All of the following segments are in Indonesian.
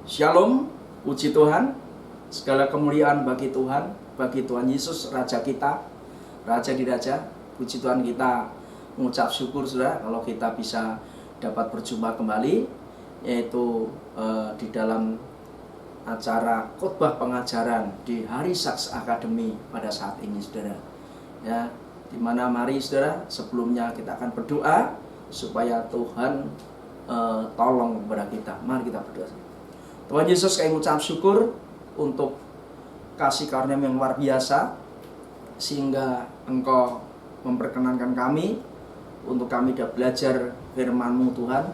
Shalom, puji Tuhan, segala kemuliaan bagi Tuhan Yesus, Raja kita, Raja di Raja. Puji Tuhan, kita mengucap syukur saudara kalau kita bisa dapat berjumpa kembali, yaitu di dalam acara khotbah pengajaran di Hari Saks Akademi pada saat ini saudara. Ya, dimana mari saudara, sebelumnya kita akan berdoa supaya Tuhan tolong kepada kita. Mari kita berdoa. Tuhan Yesus, kami mengucap syukur untuk kasih karunia yang luar biasa, sehingga Engkau memperkenankan kami untuk kami dapat belajar firman-Mu Tuhan.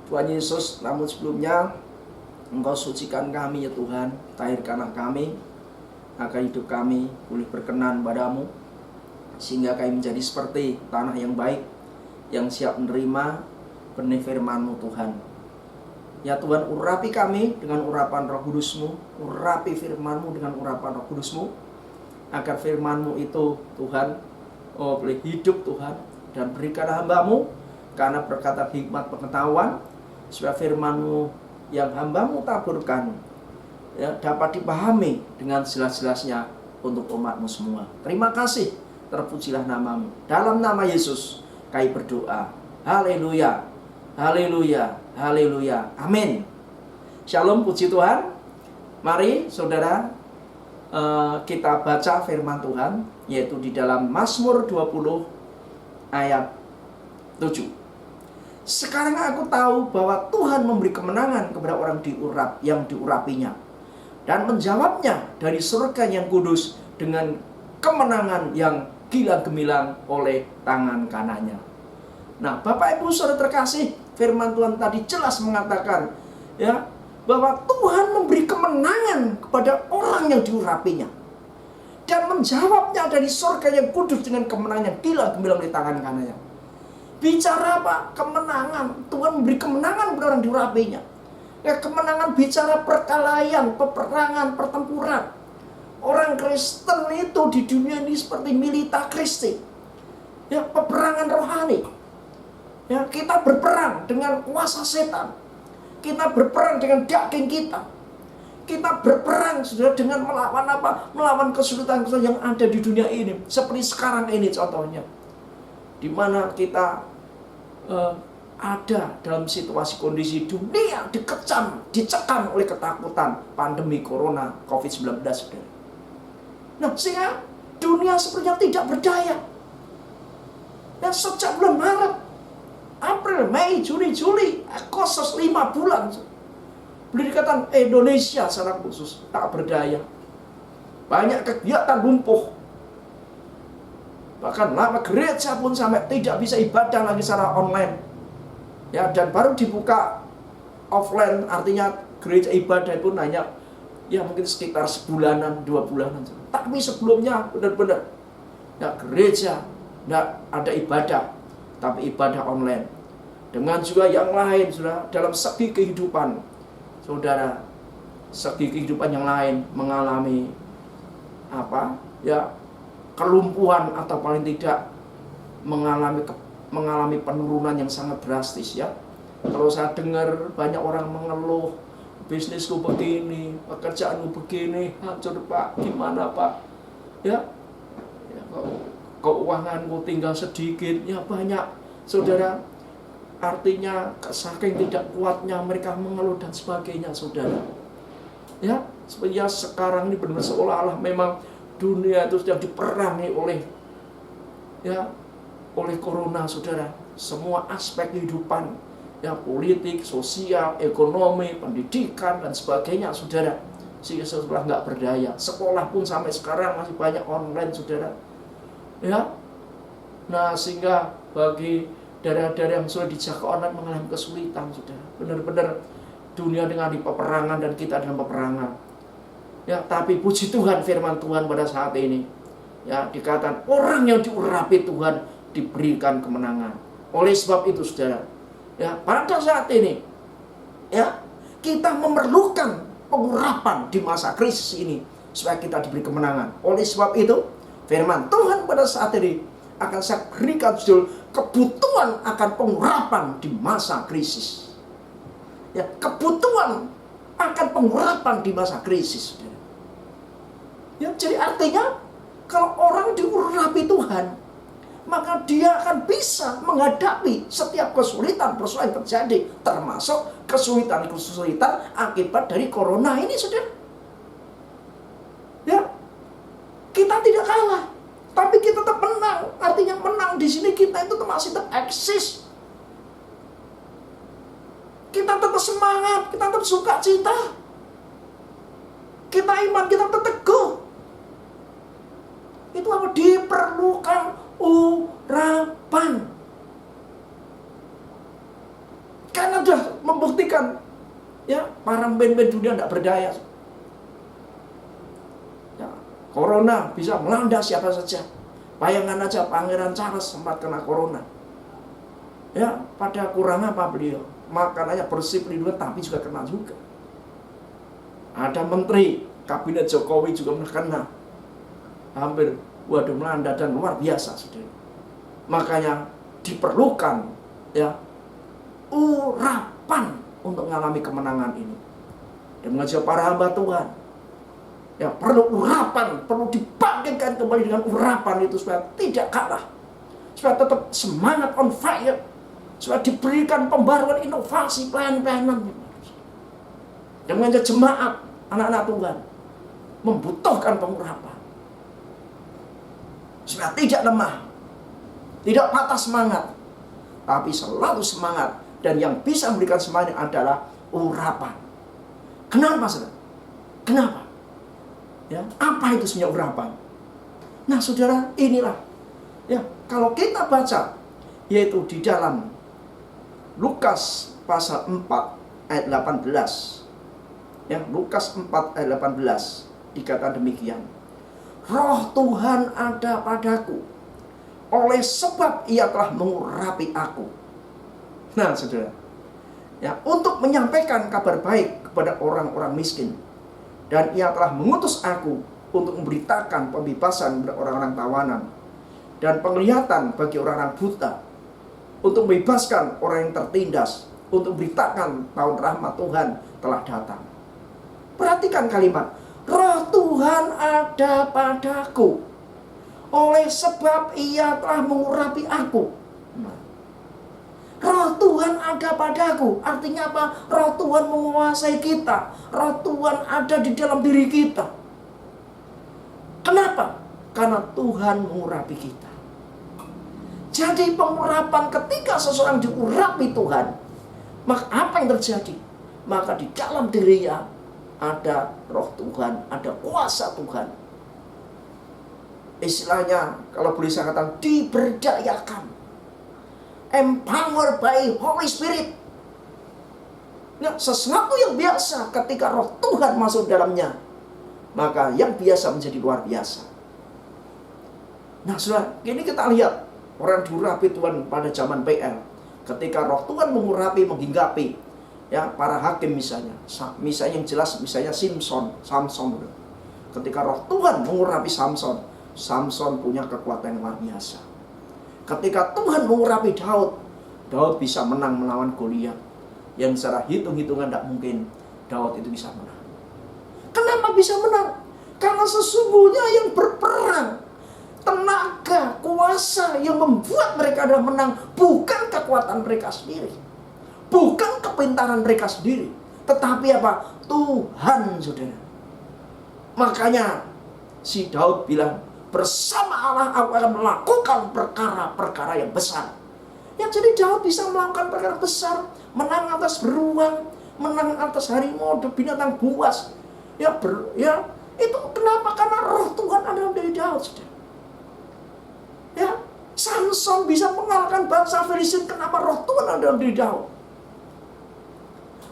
Tuhan Yesus, namun sebelumnya Engkau sucikan kami ya Tuhan, tahirkanlah kami agar hidup kami boleh berkenan padamu, sehingga kami menjadi seperti tanah yang baik, yang siap menerima benih firman-Mu Tuhan. Ya Tuhan, urapi kami dengan urapan Roh Kudus-Mu, urapi firman-Mu dengan urapan Roh Kudus-Mu, agar firman-Mu itu Tuhan boleh hidup Tuhan, dan berikanlah hamba-Mu karena berkata hikmat pengetahuan, supaya firman-Mu yang hamba-Mu taburkan ya, dapat dipahami dengan jelas-jelasnya untuk umat-Mu semua. Terima kasih, terpujilah nama-Mu. Dalam nama Yesus kami berdoa. Haleluya. Haleluya, haleluya, amin. Shalom, puji Tuhan. Mari saudara, kita baca firman Tuhan, yaitu di dalam Mazmur 20 ayat 7. Sekarang aku tahu bahwa Tuhan memberi kemenangan kepada orang yang diurapinya, dan menjawabnya dari surga yang kudus dengan kemenangan yang gila-gemilang oleh tangan kanannya. Nah, Bapak Ibu Saudara terkasih, firman Tuhan tadi jelas mengatakan ya, bahwa Tuhan memberi kemenangan kepada orang yang diurapinya, dan menjawabnya dari surga yang kudus dengan kemenangan yang gila-gemilang di tangan kanannya. Bicara apa? Kemenangan. Tuhan memberi kemenangan kepada orang diurapinya. Ya, kemenangan bicara perkelahian, peperangan, pertempuran. Orang Kristen itu di dunia ini seperti milita Kristi. Ya, peperangan rohani. Ya, kita berperang dengan kuasa setan. Kita berperang dengan daging kita. Kita berperang sudah dengan melawan apa? Melawan kesulitan-kesulitan yang ada di dunia ini. Seperti sekarang ini contohnya, di mana kita ada dalam situasi kondisi dunia dikecam, dicekam oleh ketakutan pandemi corona COVID-19. Nah, sehingga dunia sepertinya tidak berdaya. Dan sejak bulan Maret, April, Mei, Juni, Juli, Agustus, 5 bulan, boleh dikatakan Indonesia secara khusus tak berdaya. Banyak kegiatan lumpuh. Bahkan lama gereja pun sampai tidak bisa ibadah lagi secara online. Ya, dan baru dibuka offline, artinya gereja ibadah pun hanya ya mungkin sekitar sebulanan, 2 bulanan. Tapi sebelumnya benar-benar ya, gereja tidak ada ibadah, tapi ibadah online. Dengan juga yang lain, saudara, dalam segi kehidupan, saudara, segi kehidupan yang lain mengalami apa? Ya, kelumpuhan atau paling tidak mengalami penurunan yang sangat drastis ya. Kalau saya dengar banyak orang mengeluh, bisnisku begini, pekerjaanku begini, hancur Pak, gimana Pak? Ya, keuanganku tinggal sedikit, ya banyak saudara. Artinya saking tidak kuatnya mereka mengeluh dan sebagainya saudara. Ya, sebenarnya sekarang ini benar seolah-olah memang dunia itu sedang diperangi oleh corona saudara. Semua aspek kehidupan, ya politik, sosial, ekonomi, pendidikan dan sebagainya saudara. Sehingga setelah nggak berdaya. Sekolah pun sampai sekarang masih banyak online saudara. Ya, nah sehingga bagi daerah-daerah yang sudah dijaga online mengalami kesulitan saudara. Benar-benar dunia dengan peperangan dan kita dengan peperangan. Ya, tapi puji Tuhan, firman Tuhan pada saat ini ya dikatakan orang yang diurapi Tuhan diberikan kemenangan. Oleh sebab itu saudara, ya pada saat ini ya kita memerlukan pengurapan di masa krisis ini supaya kita diberi kemenangan. Oleh sebab itu firman Tuhan pada saat ini akan saya berikan judul kebutuhan akan pengurapan di masa krisis. Ya, kebutuhan akan pengurapan di masa krisis. Ya, jadi artinya kalau orang diurapi Tuhan, maka dia akan bisa menghadapi setiap kesulitan-persoalan yang terjadi, termasuk kesulitan-kesulitan akibat dari corona ini, saudara. Ya, kita tidak kalah, tapi kita tetap menang. Artinya menang di sini kita itu masih tetap eksis. Kita tetap semangat, kita tetap sukacita. Kita iman, kita tetap teguh. Itu apa? Diperlukan urapan. Karena sudah membuktikan, ya, para band-band dunia tidak berdaya. Ya, corona bisa melanda siapa saja. Bayangkan aja Pangeran Charles sempat kena corona. Ya, pada kurang apa beliau? Makanannya bersih pelindungan, tapi juga kena juga. Ada menteri kabinet Jokowi juga kena. Hampir, waduh, melanda dan luar biasa, saudara. Makanya diperlukan, ya, urapan untuk mengalami kemenangan ini. Dan mengajak para hamba Tuhan, ya, perlu urapan, perlu dibangkitkan kembali dengan urapan itu supaya tidak kalah, supaya tetap semangat on fire, supaya diberikan pembaruan inovasi pelayanan. Dan mengajak jemaat, anak-anak Tuhan, membutuhkan pengurapan supaya tidak lemah, tidak patah semangat, tapi selalu semangat. Dan yang bisa memberikan semangat adalah urapan. Kenapa, saudara? Kenapa? Ya, apa itu sebenarnya urapan? Nah, saudara, inilah, ya, kalau kita baca, yaitu di dalam Lukas pasal 4 ayat 18. Ya, Lukas 4 ayat 18 dikatakan demikian. Roh Tuhan ada padaku, oleh sebab Ia telah mengurapi aku. Nah, saudara, ya, untuk menyampaikan kabar baik kepada orang-orang miskin. Dan Ia telah mengutus aku untuk memberitakan pembebasan kepada orang-orang tawanan dan penglihatan bagi orang-orang buta, untuk membebaskan orang yang tertindas, untuk memberitakan tahun rahmat Tuhan telah datang. Perhatikan kalimat, Roh Tuhan ada padaku, oleh sebab Ia telah mengurapi aku. Roh Tuhan ada padaku, artinya apa? Roh Tuhan menguasai kita. Roh Tuhan ada di dalam diri kita. Kenapa? Karena Tuhan mengurapi kita. Jadi pengurapan, ketika seseorang diurapi Tuhan, maka apa yang terjadi? Maka di dalam dirinya ada roh Tuhan, ada kuasa Tuhan. Istilahnya, kalau boleh saya katakan, diberdayakan. Empowered by Holy Spirit. Ya, sesuatu yang biasa ketika roh Tuhan masuk dalamnya, maka yang biasa menjadi luar biasa. Nah, saudara, ini kita lihat orang diurapi Tuhan pada zaman PL. Ketika roh Tuhan mengurapi, menghinggapi, ya, para hakim misalnya yang jelas, misalnya Samson. Ketika roh Tuhan mengurapi Samson punya kekuatan yang luar biasa. Ketika Tuhan mengurapi Daud bisa menang melawan Goliat, yang secara hitung-hitungan tidak mungkin Daud itu bisa menang. Kenapa bisa menang? Karena sesungguhnya yang berperang, tenaga, kuasa yang membuat mereka adalah menang, bukan kekuatan mereka sendiri, bukan kepintaran mereka sendiri, tetapi apa? Tuhan, saudara. Makanya si Daud bilang, bersama Allah aku akan melakukan perkara-perkara yang besar. Ya, jadi Daud bisa melakukan perkara besar, menang atas beruang, menang atas harimau, binatang buas. Ya, itu kenapa? Karena roh Tuhan ada dalam diri Daud, saudara. Ya, Samson bisa mengalahkan bangsa Filistin, kenapa? Roh Tuhan ada dalam diri Daud.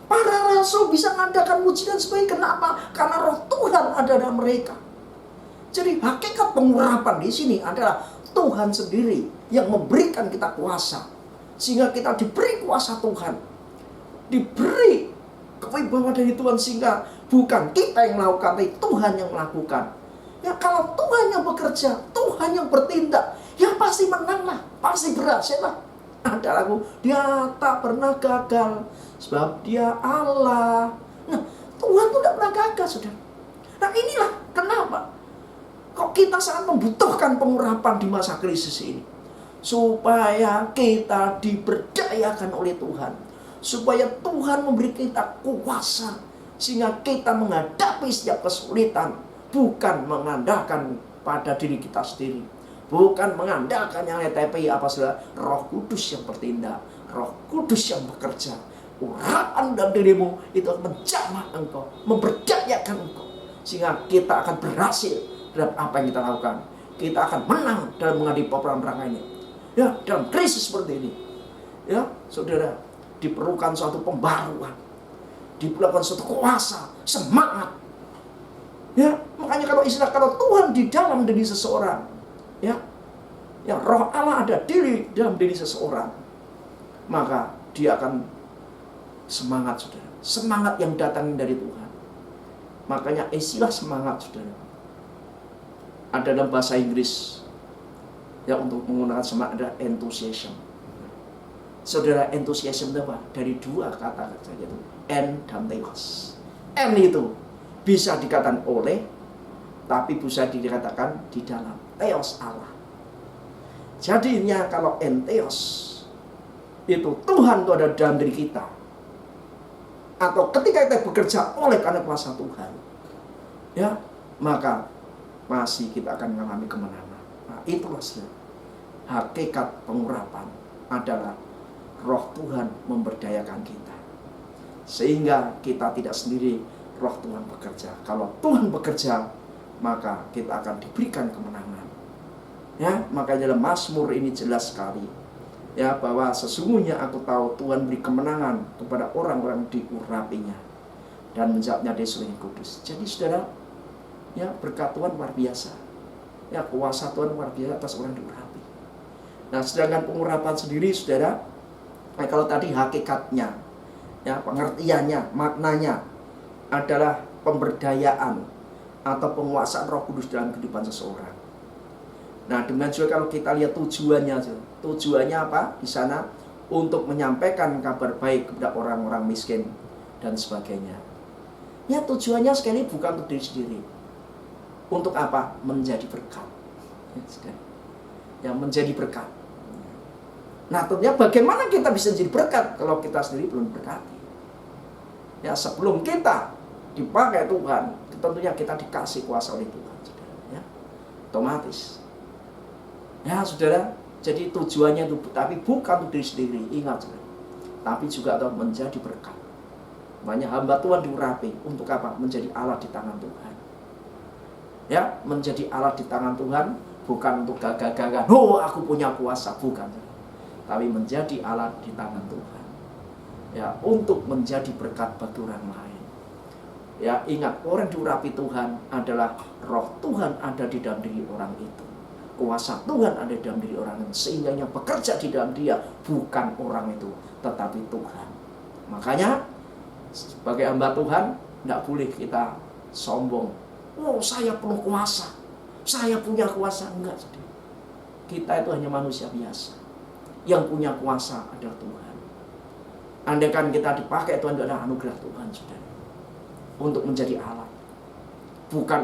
Para rasul bisa mengadakan mujizat sebagainya, kenapa? Karena roh Tuhan ada dalam mereka. Jadi hakikat pengurapan di sini adalah Tuhan sendiri yang memberikan kita kuasa, sehingga kita diberi kuasa Tuhan, diberi kewibawaan dari Tuhan, sehingga bukan kita yang melakukan, tapi Tuhan yang melakukan. Ya, kalau Tuhan yang bekerja, Tuhan yang bertindak, ya pasti menang lah, pasti berhasil lah. Ada lagu, dia tak pernah gagal sebab dia Allah. Nah, Tuhan itu tidak pernah gagal, saudara. Nah, inilah kenapa kok kita sangat membutuhkan pengurapan di masa krisis ini, supaya kita diberdayakan oleh Tuhan, supaya Tuhan memberi kita kuasa, sehingga kita menghadapi setiap kesulitan, bukan mengandalkan pada diri kita sendiri, bukan mengandalkan yang TPI apa saja. Roh Kudus yang bertindak, Roh Kudus yang bekerja. Urapan dalam dirimu itu akan menjamah engkau, memberdayakan engkau, sehingga kita akan berhasil dalam apa yang kita lakukan. Kita akan menang dalam menghadapi perang-perang ini. Ya, dalam krisis seperti ini, ya, saudara, diperlukan suatu pembaruan, diperlukan suatu kuasa, semangat. Ya, makanya kalau Tuhan di dalam diri seseorang, ya, Roh Allah ada dalam diri seseorang, maka dia akan semangat, saudara. Semangat yang datang dari Tuhan. Makanya istilah semangat, saudara, ada dalam bahasa Inggris, ya, untuk menggunakan semangat ada enthusiasm. Saudara, enthusiasm itu apa? Dari dua kata saja itu, en dan theos. En itu bisa dikatakan oleh, tapi bisa dikatakan di dalam. Theos Allah. Jadinya kalau en theos itu Tuhan itu ada dalam diri kita, atau ketika kita bekerja oleh karena kuasa Tuhan, ya, maka masih kita akan mengalami kemenangan. Nah, itulah hakikat pengurapan adalah Roh Tuhan memberdayakan kita, sehingga kita tidak sendiri, Roh Tuhan bekerja. Kalau Tuhan bekerja, maka kita akan diberikan kemenangan. Ya, maka dalam Mazmur ini jelas sekali, ya, bahwa sesungguhnya aku tahu Tuhan beri kemenangan kepada orang-orang diurapinya, dan menjawabnya dia Suling Kudus. Jadi saudara, ya, berkat Tuhan luar biasa, ya, kuasa Tuhan luar biasa atas orang diurapi. Nah, sedangkan pengurapan sendiri, saudara, kalau tadi hakikatnya, ya, pengertiannya, maknanya adalah pemberdayaan atau penguasaan Roh Kudus dalam kehidupan seseorang. Nah, dengan juga kalau kita lihat tujuannya apa di sana, untuk menyampaikan kabar baik kepada orang-orang miskin dan sebagainya. Ya, tujuannya sekali bukan untuk diri sendiri. Untuk apa? Menjadi berkat. Ya, menjadi berkat. Nah, tentunya bagaimana kita bisa menjadi berkat kalau kita sendiri belum berkati? Ya, sebelum kita dipakai Tuhan, tentunya kita dikasih kuasa oleh Tuhan, saudara. Ya, otomatis. Ya, saudara, jadi tujuannya itu, tapi bukan untuk diri sendiri, ingat, saudara, tapi juga untuk menjadi berkat. Banyak hamba Tuhan diurapi untuk apa? Menjadi alat di tangan Tuhan. Ya, menjadi alat di tangan Tuhan, bukan untuk gagah-gagah, oh aku punya kuasa, bukan, tapi menjadi alat di tangan Tuhan, ya, untuk menjadi berkat bagi orang lain. Ya, ingat, orang diurapi Tuhan adalah Roh Tuhan ada di dalam diri orang itu. Kuasa Tuhan ada di dalam diri orang itu, sehingga yang bekerja di dalam dia bukan orang itu, tetapi Tuhan. Makanya sebagai hamba Tuhan tidak boleh kita sombong. Oh, saya penuh kuasa, saya punya kuasa. Enggak, saudara. Kita itu hanya manusia biasa. Yang punya kuasa adalah Tuhan. Andaikan kita dipakai Tuhan, itu adalah anugerah Tuhan, saudara, untuk menjadi alat, bukan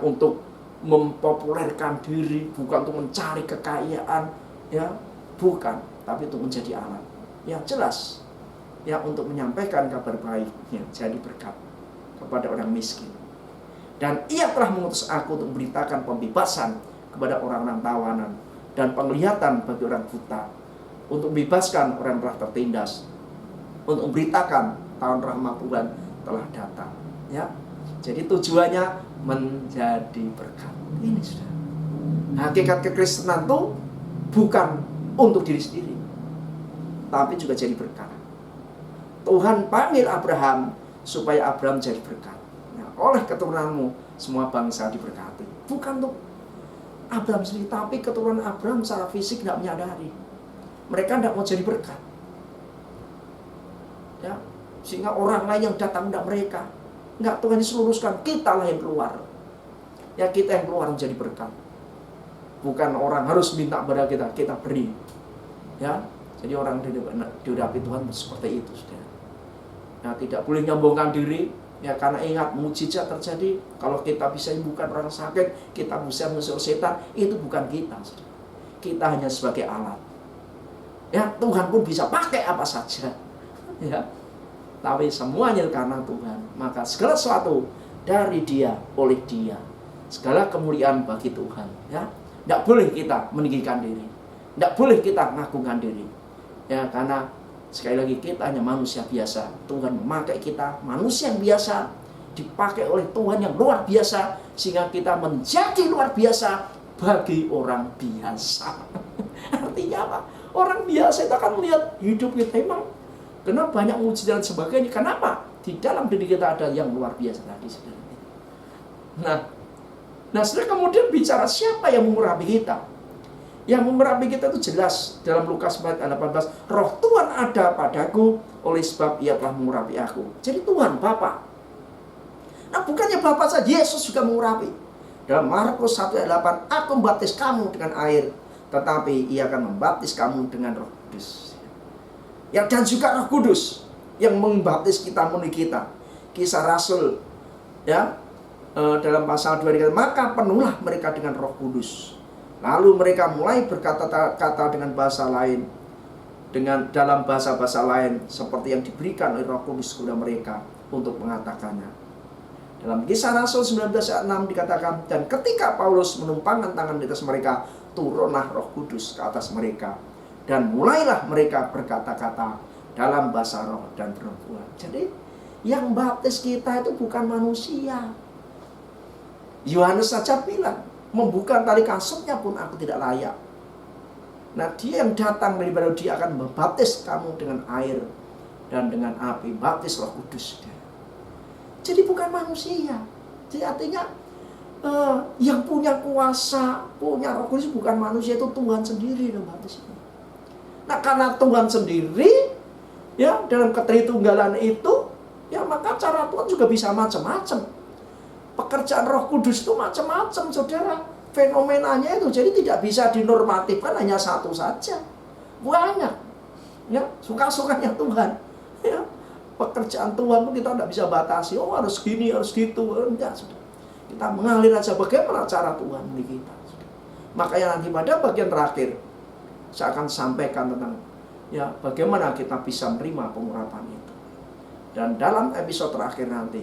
untuk mempopulerkan diri, bukan untuk mencari kekayaan, ya, bukan, tapi untuk menjadi alat. Ya, jelas, ya, untuk menyampaikan kabar baik, ya, jadi berkat kepada orang miskin. Dan Ia telah mengutus aku untuk memberitakan pembebasan kepada orang-orang tawanan dan penglihatan bagi orang buta, untuk membebaskan orang telah tertindas, untuk memberitakan tahun rahmat Tuhan telah datang. Ya, jadi tujuannya menjadi berkat. Ini sudah hakikat kekristenan itu, bukan untuk diri sendiri, tapi juga jadi berkat. Tuhan panggil Abraham supaya Abraham jadi berkat. Nah, oleh keturunanmu semua bangsa diberkati. Bukan untuk Abraham sendiri, tapi keturunan Abraham secara fisik tidak menyadari. Mereka tidak mau jadi berkat, ya, sehingga orang lain yang datang tidak mereka. Enggak, Tuhan Yesus luruskan, kita lah yang keluar. Ya, kita yang keluar menjadi berkat. Bukan orang harus minta kepada kita, kita beri. Ya, jadi orang diurapi Tuhan seperti itu, saudara. Nah, tidak boleh nyombongkan diri, ya, karena ingat mukjizat terjadi kalau kita bisa menyembuhkan orang sakit, kita bisa mengusir setan, itu bukan kita, saudara. Kita hanya sebagai alat. Ya, Tuhan pun bisa pakai apa saja. Ya. Tapi semuanya karena Tuhan. Maka segala sesuatu dari Dia, oleh Dia. Segala kemuliaan bagi Tuhan, ya. Tidak boleh kita meninggikan diri. Tidak boleh kita mengagungkan diri. Ya, karena sekali lagi kita hanya manusia biasa. Tuhan memakai kita manusia yang biasa, dipakai oleh Tuhan yang luar biasa, sehingga kita menjadi luar biasa bagi orang biasa. Artinya apa? Orang biasa itu akan melihat hidup kita memang karena banyak mujizat dan sebagainya. Kenapa? Di dalam diri kita ada yang luar biasa tadi, saudara. Nah, saudara, kemudian bicara siapa yang mengurapi kita? Yang mengurapi kita itu jelas dalam Lukas 4:18, Roh Tuhan ada padaku, oleh sebab Ia telah mengurapi aku. Jadi Tuhan Bapa. Nah, bukannya Bapa saja, Yesus juga mengurapi. Dalam Markus 1:8, aku membaptis kamu dengan air, tetapi Ia akan membaptis kamu dengan Roh Kudus. Ya, dan juga Roh Kudus yang membaptis kita, memenuhi kita. Kisah Rasul, ya, dalam pasal 2 dikatakan, maka penuhlah mereka dengan Roh Kudus. Lalu mereka mulai berkata-kata dengan bahasa lain, dengan dalam bahasa-bahasa lain seperti yang diberikan oleh Roh Kudus kepada mereka untuk mengatakannya. Dalam Kisah Rasul 19:6 dikatakan, dan ketika Paulus menumpangkan tangan di atas mereka, turunlah Roh Kudus ke atas mereka, dan mulailah mereka berkata-kata dalam bahasa roh dan perempuan. Jadi yang baptis kita itu bukan manusia. Yohanes saja bilang, membuka tali kasutnya pun aku tidak layak. Nah, Dia yang datang daripada Dia akan membaptis kamu dengan air dan dengan api, baptis Roh Kudus. Jadi bukan manusia. Jadi artinya yang punya kuasa, punya Roh Kudus bukan manusia, itu Tuhan sendiri yang baptis. Nah, karena Tuhan sendiri, ya, dalam ketritunggalan itu, ya, maka cara Tuhan juga bisa macam-macam. Pekerjaan Roh Kudus itu macam-macam, saudara. Fenomenanya itu jadi tidak bisa dinormatifkan hanya satu saja. Banyak, ya, suka-sukanya Tuhan. Ya, pekerjaan Tuhan pun kita tidak bisa batasi. Oh, harus gini, harus gitu. Enggak, saudara. Kita mengalir aja bagaimana cara Tuhan bagi kita. Saudara. Makanya nanti pada bagian terakhir saya akan sampaikan tentang, ya, bagaimana kita bisa menerima pengurapan itu. Dan dalam episode terakhir nanti,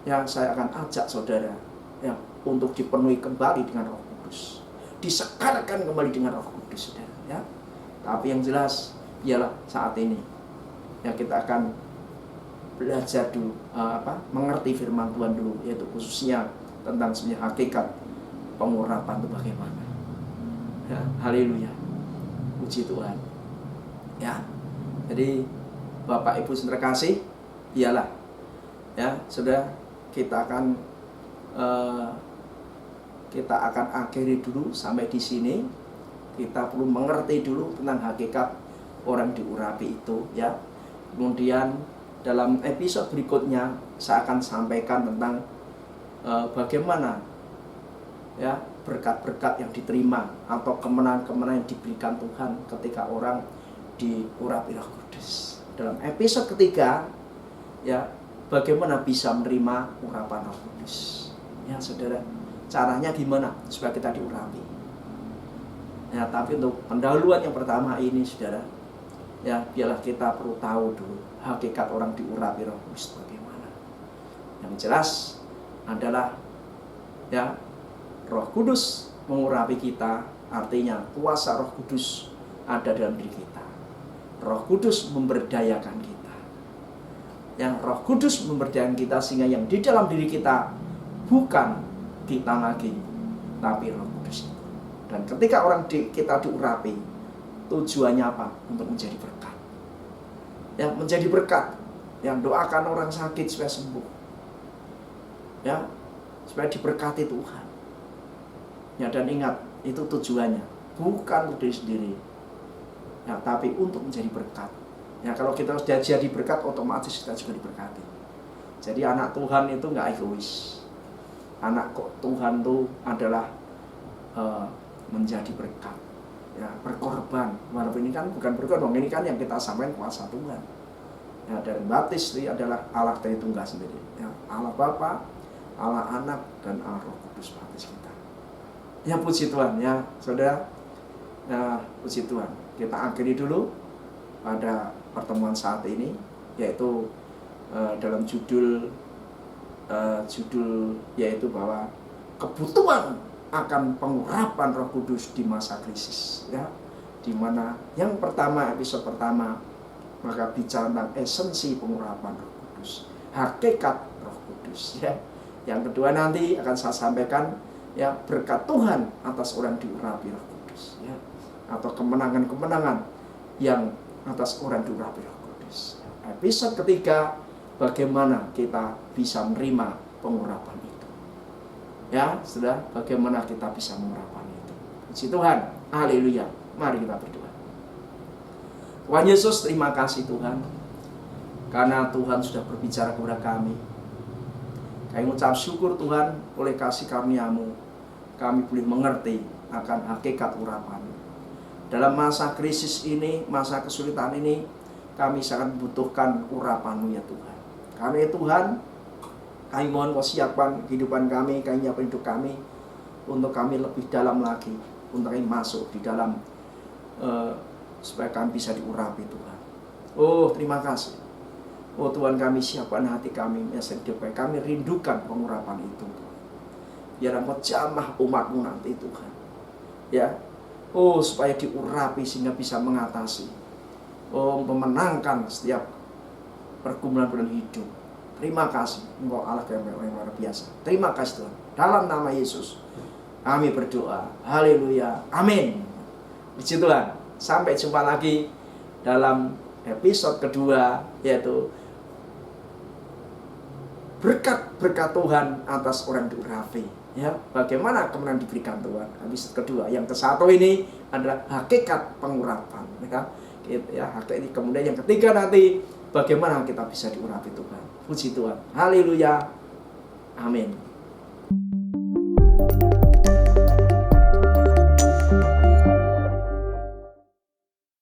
ya, saya akan ajak saudara, ya, untuk dipenuhi kembali dengan Roh Kudus, disegarkan kembali dengan Roh Kudus, saudara, ya. Tapi yang jelas, ialah saat ini, ya, kita akan belajar dulu, mengerti firman Tuhan dulu, yaitu khususnya tentang sebenarnya hakikat pengurapan itu bagaimana. Ya, haleluya, puji Tuhan. Ya, jadi Bapak Ibu saudara kasih, ialah, ya, sudah kita akan akhiri dulu sampai di sini. Kita perlu mengerti dulu tentang hakikat orang diurapi itu, ya. Kemudian dalam episode berikutnya saya akan sampaikan tentang bagaimana, ya, berkat-berkat yang diterima atau kemenangan-kemenangan yang diberikan Tuhan ketika orang diurapi Roh Kudus. Dalam episode ketiga, ya, bagaimana bisa menerima urapan Roh Kudus. Ya, saudara, caranya gimana supaya kita diurapi. Ya, tapi untuk pendahuluan yang pertama ini, saudara, ya, biarlah kita perlu tahu dulu hakikat orang diurapi Roh Kudus bagaimana. Yang jelas adalah, ya, Roh Kudus mengurapi kita, artinya kuasa Roh Kudus ada dalam diri kita. Roh Kudus memberdayakan kita. Yang Roh Kudus memberdayakan kita sehingga yang di dalam diri kita bukan kita lagi, tapi Roh Kudus. Dan ketika orang kita diurapi, tujuannya apa? Untuk menjadi berkat. Ya, menjadi berkat. Yang doakan orang sakit supaya sembuh. Ya, supaya diberkati Tuhan. Ya, dan ingat, itu tujuannya bukan untuk diri sendiri, ya, tapi untuk menjadi berkat. Ya, kalau kita sudah jadi berkat, otomatis kita juga diberkati. Jadi anak Tuhan itu nggak egois. Anak Tuhan itu adalah menjadi berkat, ya, berkorban. Walaupun ini kan bukan berkorban, ini kan yang kita sampaikan kuasa Tuhan. Ya, dan baptis itu adalah Allah Tritunggal sendiri. Ya, Allah Bapa, Allah Anak, dan Allah Roh Kudus baptis kita. Ya, puji Tuhan ya, saudara. Ya, puji Tuhan. Kita akhiri dulu pada pertemuan saat ini, yaitu dalam judul yaitu bahwa kebutuhan akan pengurapan Roh Kudus di masa krisis, ya, di mana yang pertama, episode pertama, maka bicara tentang esensi pengurapan Roh Kudus, hakikat Roh Kudus, ya. Yang kedua nanti akan saya sampaikan, ya, berkat Tuhan atas orang diurapi Roh Kudus, ya, atau kemenangan-kemenangan yang atas orang diurapi Roh Kudus. Episode ketiga, bagaimana kita bisa menerima pengurapan itu. Ya, sudah, bagaimana kita bisa mengurapan itu. Puji Tuhan, haleluya. Mari kita berdoa. Tuhan Yesus, terima kasih Tuhan, karena Tuhan sudah berbicara kepada kami. Kami mengucap syukur Tuhan, oleh kasih karunia-Mu, kami boleh mengerti akan hakikat urapan. Dalam masa krisis ini, masa kesulitan ini, kami sangat membutuhkan urapan-Mu ya Tuhan. Karena ya Tuhan, kami mohon Kau siapkan kehidupan kami, kami nyiapkan hidup kami, untuk kami lebih dalam lagi, untuk kami masuk di dalam, supaya kami bisa diurapi Tuhan. Oh, terima kasih. Oh Tuhan, kami siapkan hati kami, hidup kami rindukan pengurapan itu Tuhan. Biar Engkau jamah umat-Mu nanti Tuhan, ya. Oh, supaya diurapi sehingga bisa mengatasi, oh, memenangkan setiap pergumulan hidup. Terima kasih, Engkau Allah yang luar biasa. Terima kasih Tuhan. Dalam nama Yesus kami berdoa. Haleluya. Amin. Puji Tuhan. Sampai jumpa lagi dalam episode kedua, yaitu berkat-berkat Tuhan atas orang diurapi. Ya, bagaimana kemenangan diberikan Tuhan. Episode kedua, yang ke-1 ini adalah hakikat pengurapan, ya, hakikat. Kemudian yang ketiga nanti, bagaimana kita bisa diurapi Tuhan. Puji Tuhan. Haleluya. Amin.